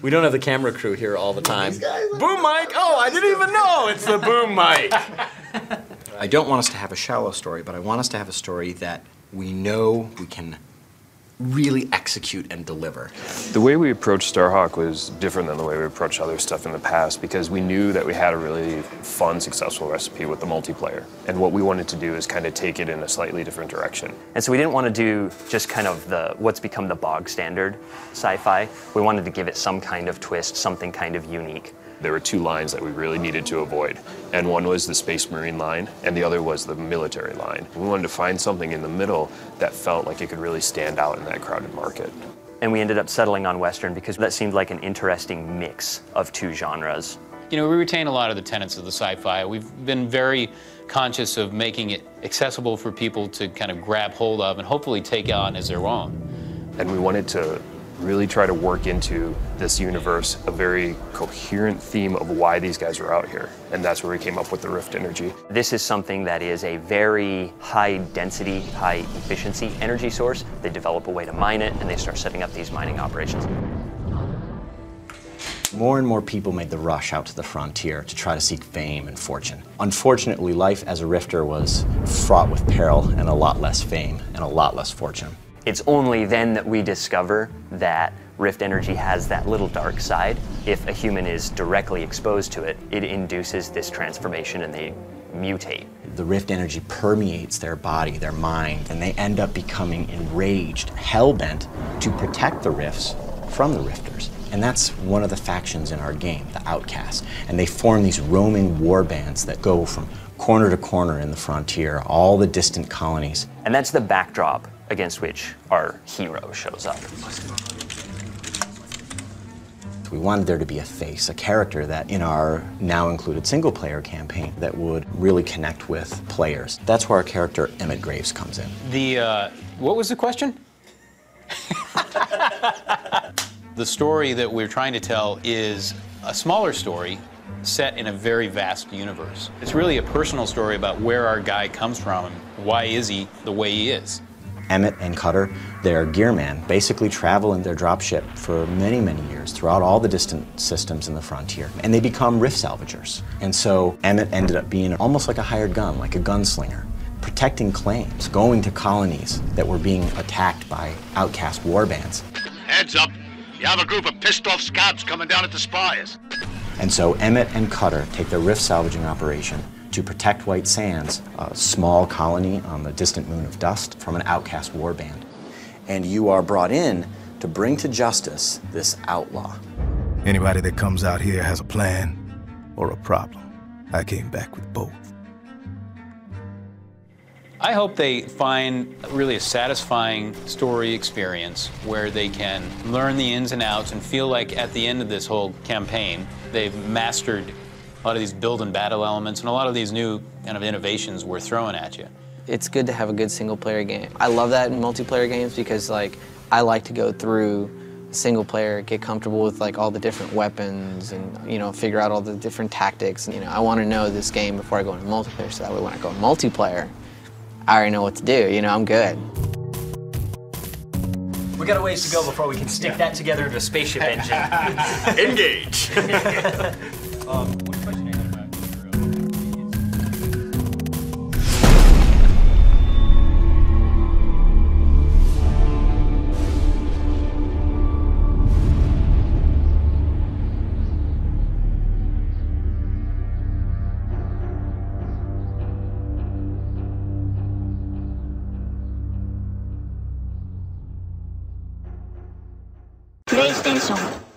We don't have the camera crew here all the time. Boom mic! Oh, I didn't even know it's the boom mic! I don't want us to have a shallow story, but I want us to have a story that we know we can really execute and deliver. The way we approached Starhawk was different than the way we approached other stuff in the past because we knew that we had a really fun, successful recipe with the multiplayer. And what we wanted to do is kind of take it in a slightly different direction. And so we didn't want to do just kind of what's become the bog standard sci-fi. We wanted to give it some kind of twist, something kind of unique. There were two lines that we really needed to avoid. And one was the Space Marine line, and the other was the military line. We wanted to find something in the middle that felt like it could really stand out in that crowded market. And we ended up settling on Western because that seemed like an interesting mix of two genres. You know, we retain a lot of the tenets of the sci-fi. We've been very conscious of making it accessible for people to kind of grab hold of and hopefully take on as their own. And we wanted to really try to work into this universe a very coherent theme of why these guys are out here. And that's where we came up with the Rift energy. This is something that is a very high density, high efficiency energy source. They develop a way to mine it and they start setting up these mining operations. More and more people made the rush out to the frontier to try to seek fame and fortune. Unfortunately, life as a Rifter was fraught with peril and a lot less fame and a lot less fortune. It's only then that we discover that Rift energy has that little dark side. If a human is directly exposed to it, it induces this transformation and they mutate. The Rift energy permeates their body, their mind, and they end up becoming enraged, hell-bent to protect the Rifts from the Rifters. And that's one of the factions in our game, the Outcasts. And they form these roaming war bands that go from corner to corner in the frontier, all the distant colonies. And that's the backdrop against which our hero shows up. We wanted there to be a face, a character that in our now included single player campaign that would really connect with players. That's where our character Emmett Graves comes in. What was the question? The story that we're trying to tell is a smaller story set in a very vast universe. It's really a personal story about where our guy comes from and why is he the way he is. Emmett and Cutter, their gearman, basically travel in their dropship for many, many years throughout all the distant systems in the frontier. And they become rift salvagers. And so Emmett ended up being almost like a hired gun, like a gunslinger, protecting claims, going to colonies that were being attacked by outcast warbands. Heads up, you have a group of pissed-off scabs coming down at the spies. And so Emmett and Cutter take their rift salvaging operation to protect White Sands, a small colony on the distant moon of Dust, from an outcast warband. And you are brought in to bring to justice this outlaw. Anybody that comes out here has a plan or a problem. I came back with both. I hope they find really a satisfying story experience where they can learn the ins and outs and feel like at the end of this whole campaign, they've mastered a lot of these build and battle elements and a lot of these new kind of innovations we're throwing at you. It's good to have a good single player game. I love that in multiplayer games because I like to go through single player, get comfortable with all the different weapons and figure out all the different tactics. I want to know this game before I go into multiplayer so that way when I go multiplayer, I already know what to do, I'm good. We got a ways to go before we can stick that together into a spaceship engine. Engage! What question do you have about PlayStation